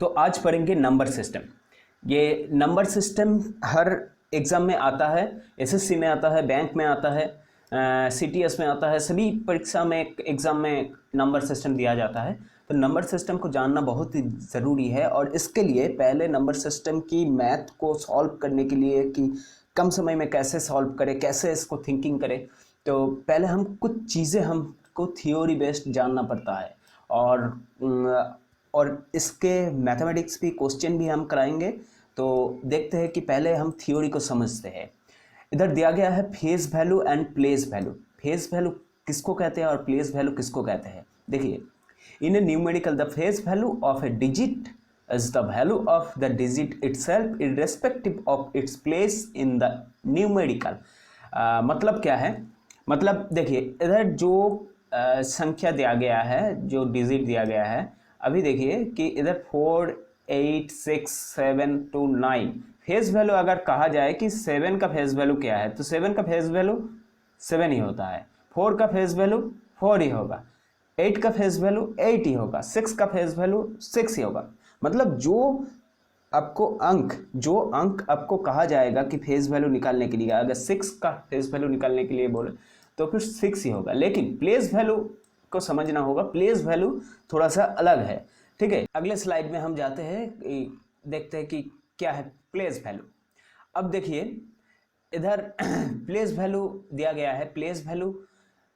तो आज पढ़ेंगे नंबर सिस्टम। ये नंबर सिस्टम हर एग्ज़ाम में आता है, एसएससी में आता है, बैंक में आता है, सीटीएस में आता है, सभी परीक्षा में एग्ज़ाम में नंबर सिस्टम दिया जाता है। तो नंबर सिस्टम को जानना बहुत ही ज़रूरी है और इसके लिए पहले नंबर सिस्टम की मैथ को सॉल्व करने के लिए कि कम समय में कैसे सॉल्व करें, कैसे इसको थिंकिंग करें, तो पहले हम कुछ चीज़ें हमको थियोरी बेस्ड जानना पड़ता है और इसके मैथमेटिक्स भी क्वेश्चन भी हम कराएंगे। तो देखते हैं कि पहले हम थ्योरी को समझते हैं। इधर दिया गया है face value and place value. Face value किसको कहते हैं और प्लेस वैल्यू किसको कहते हैं? देखिए, in a numerical the face value of a digit is the value of the digit itself irrespective of its place in the numerical. मतलब क्या है? मतलब देखिए, इधर जो संख्या दिया गया है, जो डिजिट दिया गया है, अभी देखिए कि इधर 4 8 6 7 2 9 फेस वैल्यू अगर कहा जाए कि 7 का फेस वैल्यू क्या है, तो 7 का फेस वैल्यू 7 ही होता है, 4 का फेस वैल्यू 4 ही होगा, 8 का फेस वैल्यू 8 ही होगा, 6 का फेस वैल्यू 6 ही होगा। मतलब जो अंक आपको कहा जाएगा कि फेस वैल्यू निकालने के लिए, अगर 6 का फेस वैल्यू निकालने के लिए बोले तो फिर 6 ही होगा। लेकिन प्लेस वैल्यू को समझना होगा, प्लेस वैल्यू थोड़ा सा अलग है। ठीक है, अगले स्लाइड में हम जाते हैं, देखते हैं कि क्या है प्लेस वैल्यू। अब देखिए इधर प्लेस वैल्यू दिया गया है। प्लेस वैल्यू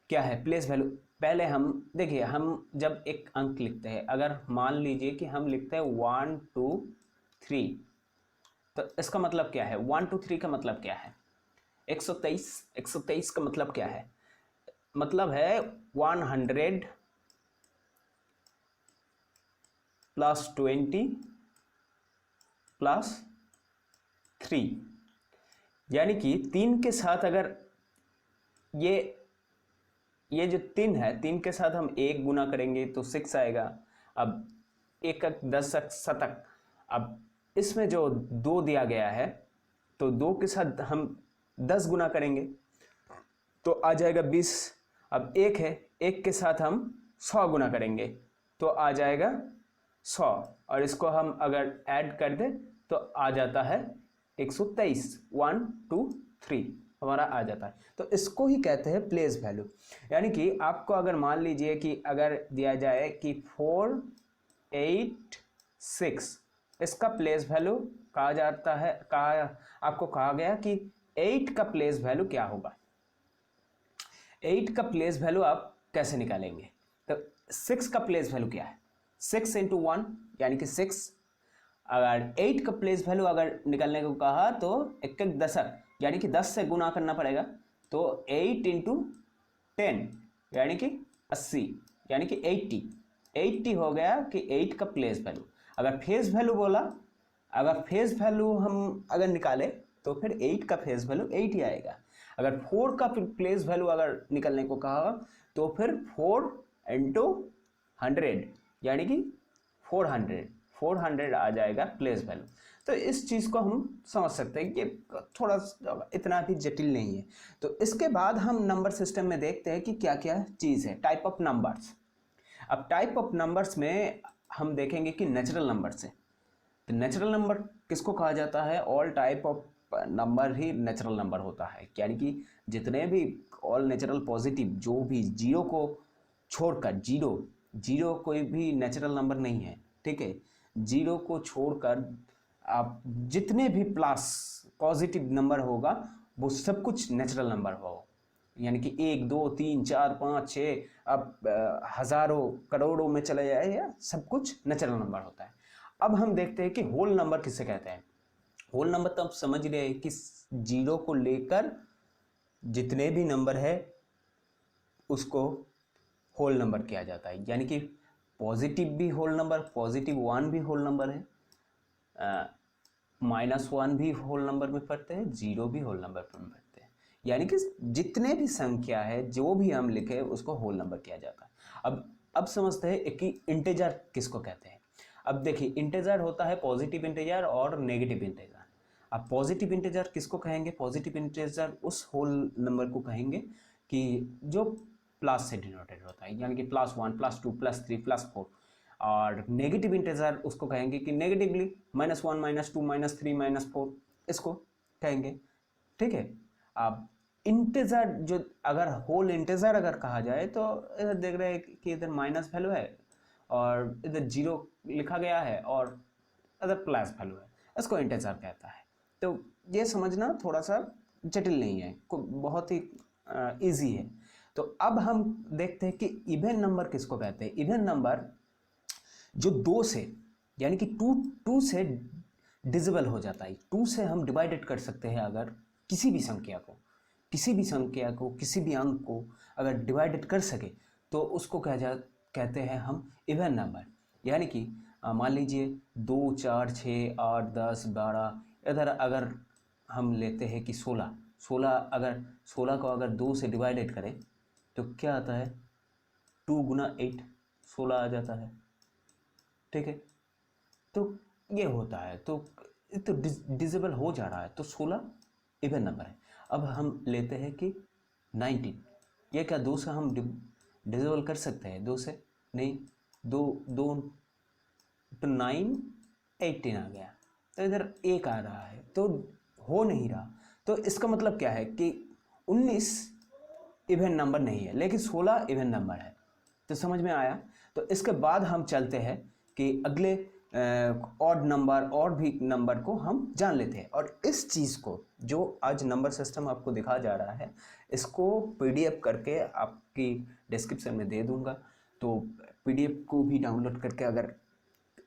क्या है? प्लेस वैल्यू पहले हम देखिए, हम जब एक अंक लिखते हैं, अगर मान लीजिए कि हम लिखते हैं 1 2 3, तो इसका मतलब क्या है? 1 2 3 का मतलब क्या है? 123 का मतलब क्या है? मतलब है 100 प्लस 20 प्लस 3, यानी कि 3 के साथ अगर ये जो 3 है, 3 के साथ हम 1 गुना करेंगे तो 6 आएगा। अब 1 10 शतक। अब इसमें जो 2 दिया गया है, तो 2 के साथ हम 10 गुना करेंगे तो आ जाएगा 20। अब 1 है, 1 के साथ हम 100 गुना करेंगे तो आ जाएगा 100, और इसको हम अगर ऐड कर दें तो आ जाता है 123। 1 2 3 हमारा आ जाता है। तो इसको ही कहते हैं प्लेस वैल्यू। यानी कि आपको अगर मान लीजिए कि अगर दिया जाए कि 4 8 6, इसका प्लेस वैल्यू कहा जाता है, आपको कहा गया कि 8 का प्लेस वैल्यू क्या होगा। 8 का प्लेस वैल्यू आप कैसे निकालेंगे? तो 6 का प्लेस वैल्यू क्या है? 6 इंटू 1 यानी कि 6। अगर 8 का प्लेस वैल्यू अगर निकालने को कहा तो 1 दशक यानी कि 10 से गुना करना पड़ेगा, तो 8 इंटू 10 यानी कि 80, यानी कि 80 हो गया कि 8 का प्लेस वैल्यू। अगर फेस वैल्यू बोला, अगर फेस वैल्यू हम अगर निकाले तो फिर 8 का फेस वैल्यू 8 ही आएगा। अगर 4 का प्लेस वैल्यू अगर निकलने को कहा तो फिर 4 इंटू 100 यानी कि 400 आ जाएगा प्लेस वैल्यू। तो इस चीज़ को हम समझ सकते हैं कि थोड़ा इतना भी जटिल नहीं है। तो इसके बाद हम नंबर सिस्टम में देखते हैं कि क्या क्या चीज़ है। Type of numbers. अब टाइप ऑफ नंबर्स में हम देखेंगे कि नेचुरल नंबर्स है। तो नेचुरल नंबर किसको कहा जाता है? All type of number he natural number होता है, यानी कि जितने भी ऑल नेचुरल पॉजिटिव, जो भी जीरो को छोड़कर, जीरो कोई भी नेचुरल नंबर नहीं है। ठीक है, जीरो को छोड़कर आप जितने भी प्लस पॉजिटिव नंबर होगा वो सब कुछ नेचुरल नंबर हो, यानी कि 1 2 3 4 5 6, अब हजारों करोड़ों में चले जाए, या सब कुछ नेचुरल नंबर होता है। अब हम देखते हैं कि होल नंबर किसे कहते हैं। होल नंबर तो आप समझ रहे हैं कि जीरो को लेकर जितने भी नंबर है उसको होल नंबर किया जाता है, यानी कि पॉजिटिव भी होल नंबर, +1 भी होल नंबर है, -1 भी होल नंबर में पढ़ते हैं, 0 भी होल नंबर में पढ़ते हैं, यानी कि जितने भी संख्या है जो भी हम लिखे उसको होल नंबर किया जाता है। अब समझते हैं कि इंटेजर किसको कहते हैं। अब देखिए, इंटेजर होता है पॉजिटिव इंटेजर और नेगेटिव इंटेजर। अब पॉजिटिव इंटेजर किसको कहेंगे? पॉजिटिव इंटेजर उस होल नंबर को कहेंगे कि जो प्लस से डिनोटेड होता है, यानी कि +1 +2 +3 +4। और नेगेटिव इंटीजर उसको कहेंगे कि नेगेटिवली -1 -2 -3 -4 इसको कहेंगे, ठीक है। अब इंटीजर जो अगर होल इंटीजर अगर कहा जाए तो इधर देख रहे हैं कि इधर माइनस वैल्यू है और इधर 0 लिखा गया है और इधर प्लस वैल्यू है, इसको इंटीजर कहता है। तो ये समझना थोड़ा सा जटिल नहीं है, बहुत ही इजी है। तो अब हम देखते हैं कि इवन नंबर किसको कहते हैं। इवन नंबर जो 2 से यानी कि 2 से डिजिबल हो जाता है, 2 से हम डिवाइडेड कर सकते हैं। अगर किसी भी संख्या को किसी भी अंक को अगर डिवाइडेड कर सके तो उसको कहते हैं हम इवन नंबर। यानी कि मान लीजिए 2 4 6 8 10 12, इधर अगर हम लेते हैं कि 16 को अगर 2 से डिवाइडेड करें तो क्या आता है, 2 गुना 8 16 आ जाता है, ठीक है। तो ये होता है, तो डिजिबल हो जा रहा है, तो 16 इवन नंबर है। अब हम लेते हैं कि 19, ये क्या 2 से हम डिजिबल कर सकते हैं? 2 से नहीं, 2 तो 9 18 आ गया, तो इधर 1 आ रहा है, तो हो नहीं रहा। तो इसका मतलब क्या है कि 19 इवन नंबर नहीं है, लेकिन 16 इवन नंबर है। तो समझ में आया। तो इसके बाद हम चलते हैं कि अगले ऑड नंबर और भी नंबर को हम जान लेते हैं। और इस चीज़ को जो आज नंबर सिस्टम आपको दिखा जा रहा है, इसको पीडीएफ करके आपकी डिस्क्रिप्शन में दे दूंगा। तो पीडीएफ को भी डाउनलोड करके अगर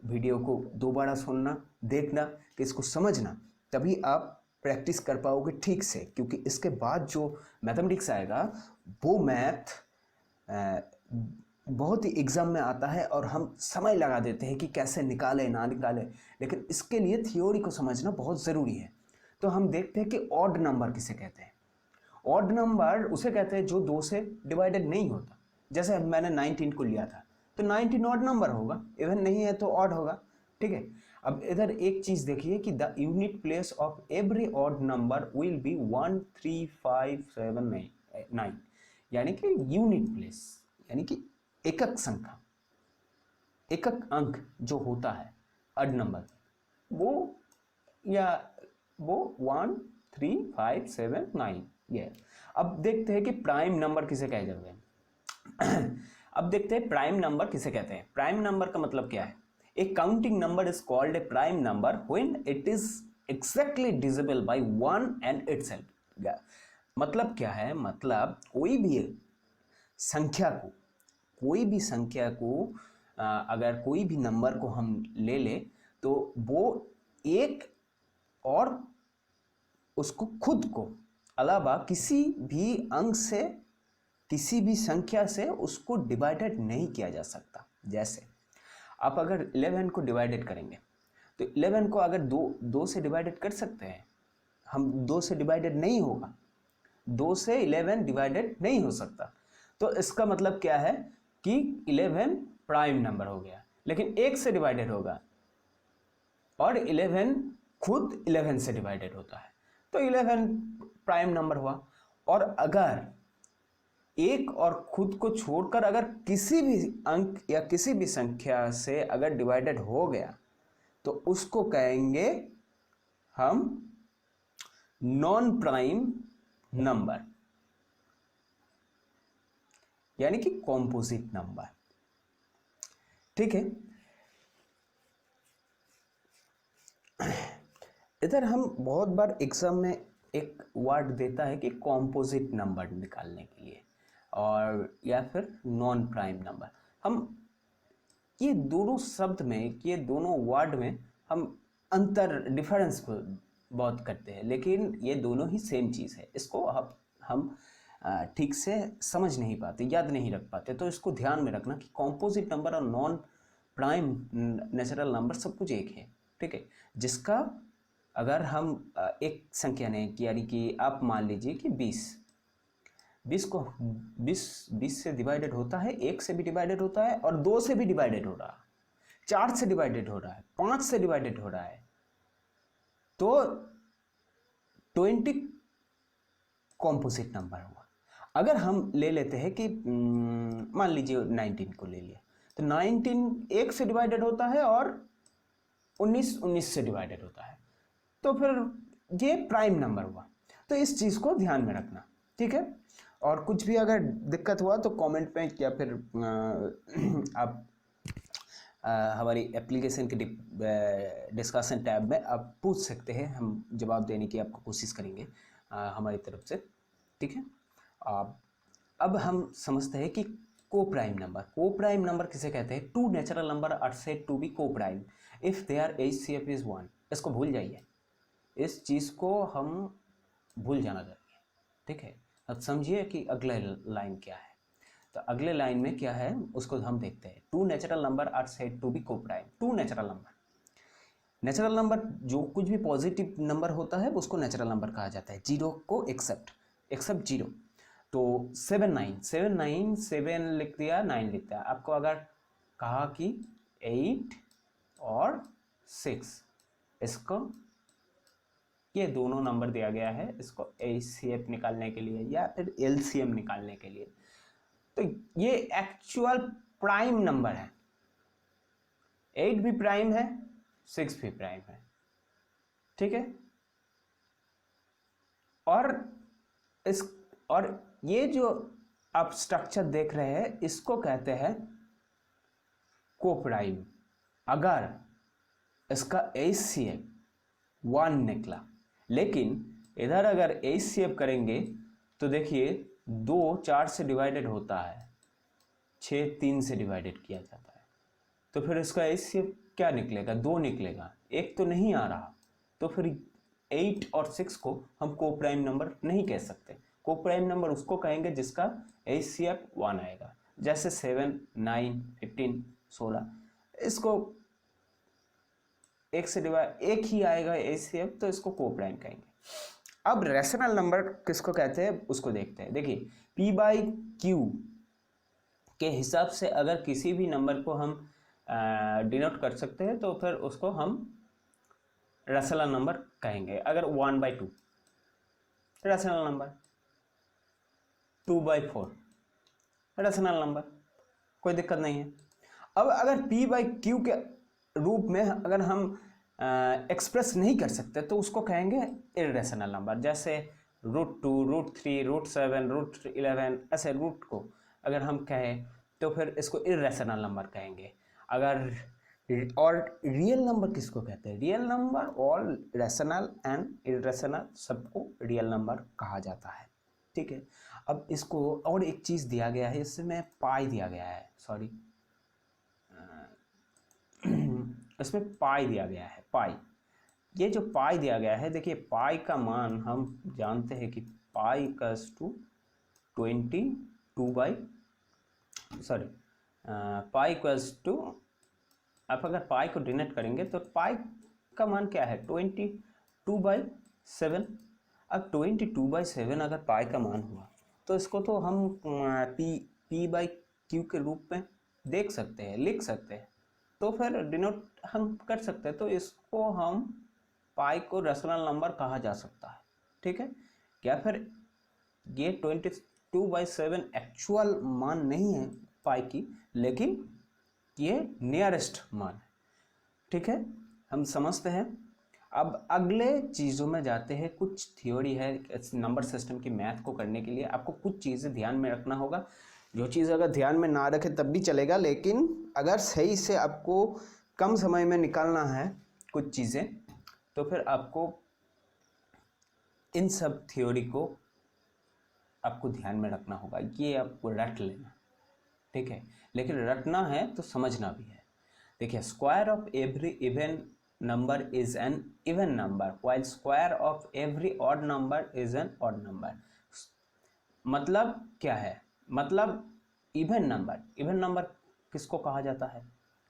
वीडियो को दोबारा सुनना, देखना, कि इसको समझना, तभी आप प्रैक्टिस कर पाओगे ठीक से। क्योंकि इसके बाद जो मैथमेटिक्स आएगा वो मैथ बहुत ही एग्ज़ाम में आता है और हम समय लगा देते हैं कि कैसे निकालें ना निकालें, लेकिन इसके लिए थ्योरी को समझना बहुत ज़रूरी है। तो हम देखते हैं कि ऑड नंबर किसे कहते हैं। ऑड नंबर उसे कहते हैं जो 2 से डिवाइडेड नहीं होता। जैसे मैंने 19 को लिया था, तो 19 ऑड नंबर होगा, इवन नहीं है तो ऑड होगा, ठीक है। अब इधर एक चीज़ देखिए कि the unit place of every odd number will be 1 3 5 7 9, यानी कि यूनिट प्लेस यानी कि एकक संख्या, एकक अंक जो होता है ऑड नंबर, वो 1 3 5 7 9 ये। अब देखते हैं कि प्राइम नंबर किसे कहे जाते हैं। अब देखते हैं प्राइम नंबर किसे कहते हैं। प्राइम नंबर का मतलब क्या है? A counting number is called a prime number when it is exactly divisible by 1 and itself. मतलब क्या है? मतलब कोई भी संख्या को अगर कोई भी नंबर को हम ले ले तो वो एक और उसको खुद को अलावा किसी भी अंक से, किसी भी संख्या से उसको डिवाइडेड नहीं किया जा सकता। जैसे आप अगर 11 को डिवाइडेड करेंगे तो 11 को अगर 2 से डिवाइडेड कर सकते हैं हम, 2 से डिवाइडेड नहीं होगा, 2 से 11 डिवाइडेड नहीं हो सकता। तो इसका मतलब क्या है कि 11 प्राइम नंबर हो गया, लेकिन 1 से डिवाइडेड होगा और 11 खुद 11 से डिवाइडेड होता है, तो 11 प्राइम नंबर हुआ। और अगर एक और खुद को छोड़कर अगर किसी भी अंक या किसी भी संख्या से अगर डिवाइडेड हो गया तो उसको कहेंगे हम नॉन प्राइम नंबर, यानी कि कॉम्पोजिट नंबर, ठीक है। इधर हम बहुत बार एग्जाम में एक वर्ड देता है कि कॉम्पोजिट नंबर निकालने के लिए, और या फिर नॉन प्राइम नंबर। हम ये दोनों शब्द में, ये दोनों वर्ड में हम अंतर, डिफरेंस को बहुत करते हैं, लेकिन ये दोनों ही सेम चीज़ है। इसको हम ठीक से समझ नहीं पाते, याद नहीं रख पाते। तो इसको ध्यान में रखना कि कॉम्पोजिट नंबर और नॉन प्राइम नेचुरल नंबर सब कुछ एक है, ठीक है। जिसका अगर हम एक संख्या ने, यानी कि आप मान लीजिए कि 20 से डिवाइडेड होता है, 1 से भी डिवाइडेड होता है और 2 से भी डिवाइडेड हो रहा है, 4 से डिवाइडेड हो रहा है, 5 से डिवाइडेड हो रहा है, तो 20 कॉम्पोजिट नंबर हुआ। अगर हम ले लेते हैं कि मान लीजिए 19 को ले लिया, तो 19 1 से डिवाइडेड होता है और 19 19 से डिवाइडेड होता है, तो फिर ये प्राइम नंबर हुआ। तो इस चीज़ को ध्यान में रखना, ठीक है। और कुछ भी अगर दिक्कत हुआ तो कमेंट में या फिर आप हमारी एप्लीकेशन के डिस्कशन टैब में आप पूछ सकते हैं, हम जवाब देने की आपको कोशिश करेंगे हमारी तरफ से, ठीक है। अब हम समझते हैं कि को प्राइम नंबर किसे कहते हैं। Two natural number are said to be coprime if there HCF is 1। इसको भूल जाइए, इस चीज़ को हम भूल जाना चाहिए, ठीक है। अब समझिए कि अगला लाइन क्या है। तो अगले लाइन में क्या है उसको हम देखते हैं। Two natural number are said to be coprime. Two natural number जो कुछ भी पॉजिटिव नंबर होता है उसको नेचुरल नंबर कहा जाता है, जीरो को एक्सेप्ट जीरो। तो 7 लिख दिया, 9 लिख दिया। आपको अगर कहा कि 8 और 6, इसको ये दोनों नंबर दिया गया है, इसको HCF निकालने के लिए या फिर LCM निकालने के लिए, तो ये एक्चुअल प्राइम नंबर है। 8 भी प्राइम है, 6 भी प्राइम है, ठीक है। और ये जो आप स्ट्रक्चर देख रहे हैं इसको कहते हैं को प्राइम। अगर इसका HCF 1 निकला, लेकिन इधर अगर HCF करेंगे तो देखिए 2 4 से डिवाइडेड होता है, 6 3 से डिवाइडेड किया जाता है, तो फिर इसका HCF क्या निकलेगा, 2 निकलेगा, एक तो नहीं आ रहा। तो फिर 8 और 6 को हम को प्राइम नंबर नहीं कह सकते। को प्राइम नंबर उसको कहेंगे जिसका HCF 1 आएगा, जैसे 7 9 15 16, इसको एक से डिवाइड एक ही आएगा HCF, तो इसको को प्राइम कहेंगे। अब रैशनल नंबर किसको कहते हैं उसको देखते हैं। देखिए P/Q के हिसाब से अगर किसी भी नंबर को हम डिनोट कर सकते हैं तो फिर उसको हम रैशनल नंबर कहेंगे। अगर 1/2 रैशनल नंबर, 2/4 रैशनल नंबर, कोई दिक्कत नहीं है। अब अगर P/Q के रूप में अगर हम एक्सप्रेस नहीं कर सकते तो उसको कहेंगे इररेशनल नंबर, जैसे √2 √3 √7 √11, ऐसे रूट को अगर हम कहें तो फिर इसको इररेशनल नंबर कहेंगे। अगर और रियल नंबर किसको कहते हैं, रियल नंबर और रैशनल एंड इररेशनल सबको रियल नंबर कहा जाता है, ठीक है। अब इसको और एक चीज़ दिया गया है, इसमें पाई दिया गया है, सॉरी इसमें पाई दिया गया है। पाई, ये जो पाई दिया गया है, देखिए पाई का मान हम जानते हैं कि pi equals to pi equals to, आप अगर पाई को डिनोट करेंगे तो पाई का मान क्या है 22/7। अब 22/7 अगर पाई का मान हुआ तो इसको तो हम P/Q के रूप में देख सकते हैं, लिख सकते हैं, तो फिर डिनोट हम कर सकते हैं। तो इसको हम पाई को रैशनल नंबर कहा जा सकता है, ठीक है। क्या फिर ये 22/7 एक्चुअल मान नहीं है पाई की, लेकिन ये नियरेस्ट मान है, ठीक है। हम समझते हैं। अब अगले चीज़ों में जाते हैं। कुछ थ्योरी है नंबर सिस्टम की, मैथ को करने के लिए आपको कुछ चीज़ें ध्यान में रखना होगा। जो चीज़ अगर ध्यान में ना रखे तब भी चलेगा, लेकिन अगर सही से आपको कम समय में निकालना है कुछ चीज़ें, तो फिर आपको इन सब थ्योरी को आपको ध्यान में रखना होगा। ये आपको रट लेना, ठीक है, लेकिन रटना है तो समझना भी है। देखिए square of every even number is an even number while square of every odd number is an odd number. मतलब क्या है, मतलब इवन नंबर किसको कहा जाता है,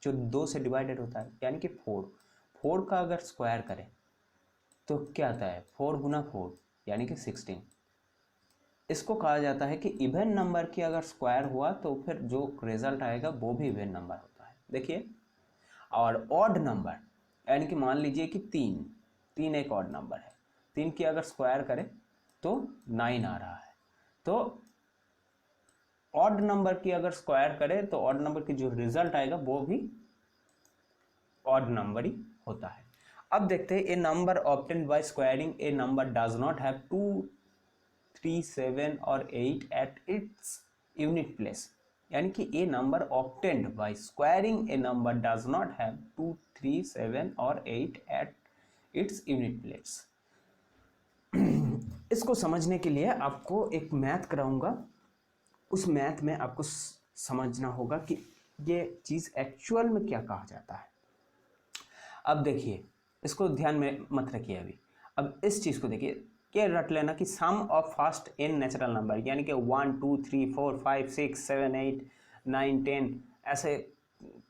जो 2 से डिवाइडेड होता है, यानी कि 4 का अगर स्क्वायर करें तो क्या आता है 4 गुना 4 यानी कि 16। इसको कहा जाता है कि इवन नंबर की अगर स्क्वायर हुआ तो फिर जो रिजल्ट आएगा वो भी इवन नंबर होता है। देखिए, और ऑड नंबर यानी कि मान लीजिए कि 3 एक ऑड नंबर है, 3 की अगर स्क्वायर करें तो 9 आ रहा है, तो ऑड नंबर की अगर स्क्वायर करें तो ऑड नंबर की जो रिजल्ट आएगा वो भी ऑड नंबर ही होता है। अब देखते हैं, a number obtained by squaring a number does not have 2, 3, 7 और 8 एट इट्स यूनिट प्लेस। यानी कि a number obtained by squaring a number does not have 2, 3, 7 और 8 एट इट्स यूनिट प्लेस। इसको समझने के लिए आपको एक मैथ कराऊंगा। उस मैथ में आपको समझना होगा कि ये चीज़ एक्चुअल में क्या कहा जाता है। अब देखिए, इसको ध्यान में मत रखिए अभी। अब इस चीज़ को देखिए, क्या रट लेना कि sum of first n natural number, यानी कि 1, 2, 3, 4, 5, 6, 7, 8, 9, 10 ऐसे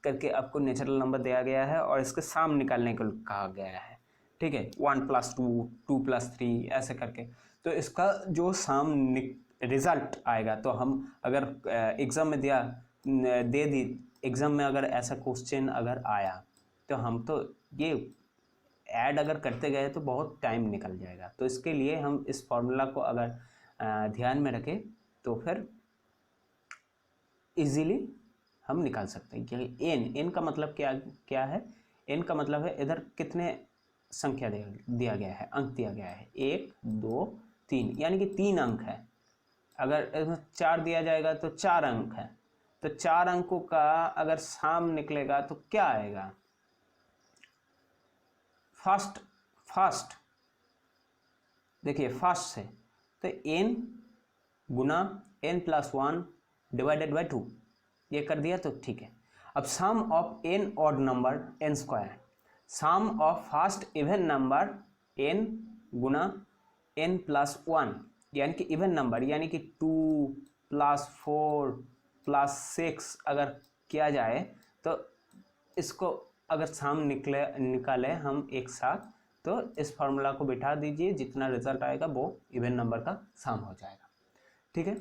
करके आपको नेचुरल नंबर दिया गया है और इसके सम निकालने को कहा गया है। ठीक है, 1 + 2, 2 + 3 ऐसे करके। तो इसका जो सम रिजल्ट आएगा, तो हम अगर एग्ज़ाम में दे दी, एग्ज़ाम में अगर ऐसा क्वेश्चन अगर आया तो हम तो ये ऐड अगर करते गए तो बहुत टाइम निकल जाएगा। तो इसके लिए हम इस फॉर्मूला को अगर ध्यान में रखें तो फिर इजीली हम निकाल सकते हैं कि एन का मतलब क्या है। एन का मतलब है इधर कितने संख्या दिया गया है, अंक दिया गया है, 1, 2, 3, यानी कि 3 अंक है। अगर इसमें 4 दिया जाएगा तो 4 अंक है। तो 4 अंकों का अगर सम निकलेगा तो क्या आएगा, फर्स्ट देखिए, फर्स्ट से तो n गुना n + 1 डिवाइडेड बाई 2 ये कर दिया तो ठीक है। अब sum of n odd number n square, sum of first even number n गुना n + 1 यानी कि इवन नंबर, यानी कि 2 + 4 + 6 अगर किया जाए तो इसको अगर सम निकाले हम एक साथ, तो इस फार्मूला को बिठा दीजिए, जितना रिजल्ट आएगा वो इवन नंबर का सम हो जाएगा। ठीक है,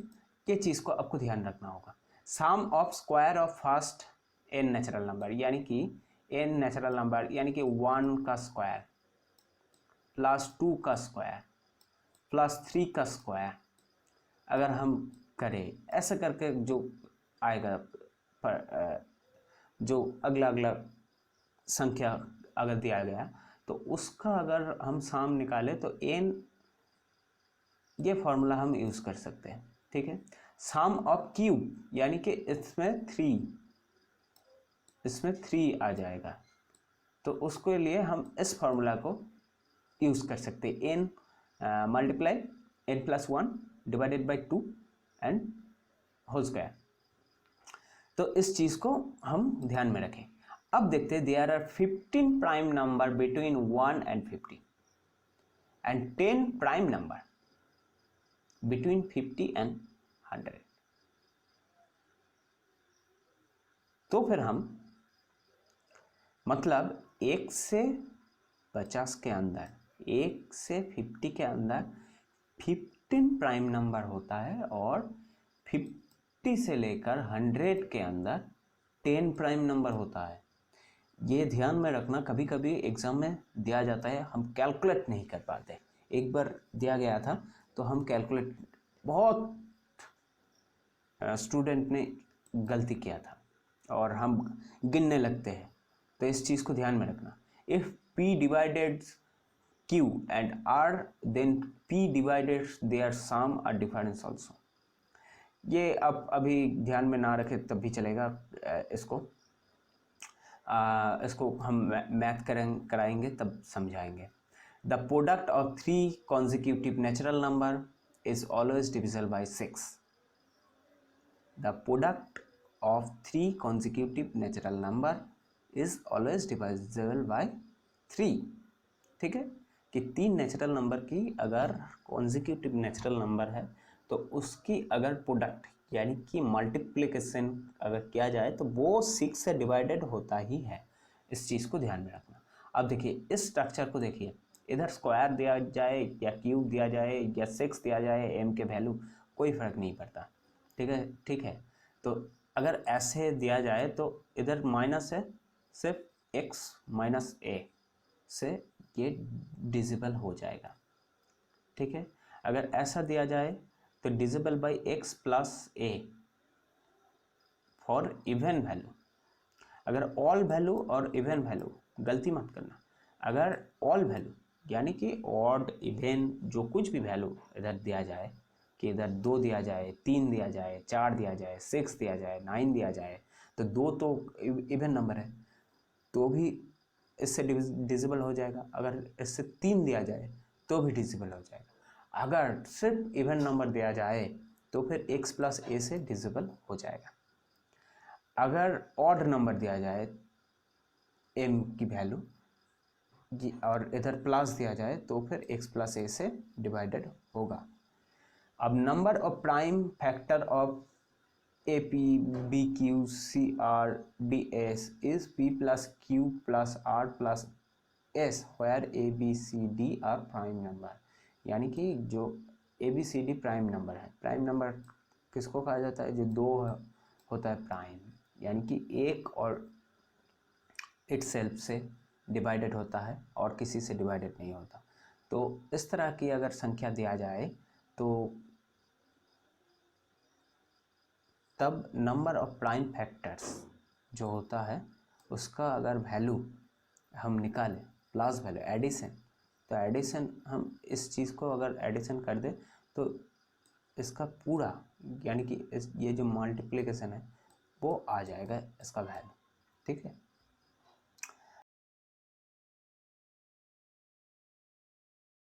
ये चीज़ को आपको ध्यान रखना होगा। Sum of square of first n natural number, यानी कि n नेचुरल नंबर यानी कि 1 का स्क्वायर + 2 का स्क्वायर + 3 का स्क्वायर अगर हम करें, ऐसा करके जो आएगा जो अगला संख्या अगर दिया गया तो उसका अगर हम सम निकालें तो n, ये फॉर्मूला हम यूज़ कर सकते हैं। ठीक है, सम ऑफ क्यूब यानी कि इसमें 3 आ जाएगा, तो उसके लिए हम इस फॉर्मूला को यूज़ कर सकते हैं, n multiply n + 1 divided by 2 and whole square. तो इस चीज़ को हम ध्यान में रखें। अब देखते हैं, there are 15 prime number between 1 and 50 and 10 prime number between 50 and 100। तो फिर हम मतलब 1 से 50 के अंदर, 1 से 50 के अंदर 15 प्राइम नंबर होता है और 50 से लेकर 100 के अंदर 10 प्राइम नंबर होता है। ये ध्यान में रखना, कभी कभी एग्ज़ाम में दिया जाता है, हम कैलकुलेट नहीं कर पाते। एक बार दिया गया था तो हम कैलकुलेट, बहुत स्टूडेंट ने गलती किया था और हम गिनने लगते हैं। तो इस चीज़ को ध्यान में रखना। If p divided q and r then p divided there some are difference also. ये आप अभी ध्यान में ना रखें तब भी चलेगा। इसको हम मैथ कराएंगे तब समझाएंगे। The product of 3 consecutive natural number is always divisible by 6. The product of 3 consecutive natural number is always divisible by 3. ठीक है, कि 3 नेचुरल नंबर की अगर कॉन्जिक्यूटिव नेचुरल नंबर है तो उसकी अगर प्रोडक्ट यानी कि मल्टीप्लिकेशन अगर किया जाए तो वो 6 से डिवाइडेड होता ही है। इस चीज़ को ध्यान में रखना। अब देखिए, इस स्ट्रक्चर को देखिए, इधर स्क्वायर दिया जाए या क्यूब दिया जाए या 6 दिया जाए, m के वैल्यू कोई फ़र्क नहीं पड़ता। ठीक है। तो अगर ऐसे दिया जाए तो इधर माइनस है, सिर्फ x - a से ये डिजिबल हो जाएगा। ठीक है, अगर ऐसा दिया जाए तो डिजिबल by x + a for even value. अगर ऑल वैल्यू और इवन वैल्यू, गलती मत करना, अगर ऑल वैल्यू यानी कि ऑड इवन जो कुछ भी वैल्यू इधर दिया जाए, कि इधर 2 दिया जाए, 3 दिया जाए, 4 दिया जाए, 6 दिया जाए, 9 दिया जाए, तो 2 तो इवन नंबर है तो भी इससे डिजिबल हो जाएगा। अगर इससे 3 दिया जाए तो भी डिजिबल हो जाएगा। अगर सिर्फ इवन नंबर दिया जाए तो फिर x प्लस ए से डिजिबल हो जाएगा। अगर ऑड नंबर दिया जाए m की वैल्यू और इधर प्लस दिया जाए तो फिर x प्लस ए से डिवाइडेड होगा। अब number of prime factor of A P B Q C R D S is p plus Q plus R plus S where A B C D are prime number. यानी कि जो A B C D prime number है, prime number किसको कहा जाता है? जो 2 होता है प्राइम, यानी कि एक और इटसेल्फ से डिवाइडेड होता है और किसी से डिवाइडेड नहीं होता। तो इस तरह की अगर संख्या दिया जाए तो तब नंबर ऑफ प्राइम फैक्टर्स जो होता है उसका अगर वैल्यू हम निकालें, प्लस वैल्यू एडिशन, तो एडिशन हम इस चीज़ को अगर एडिशन कर दें तो इसका पूरा यानी कि ये जो मल्टीप्लिकेशन है वो आ जाएगा इसका वैल्यू। ठीक है।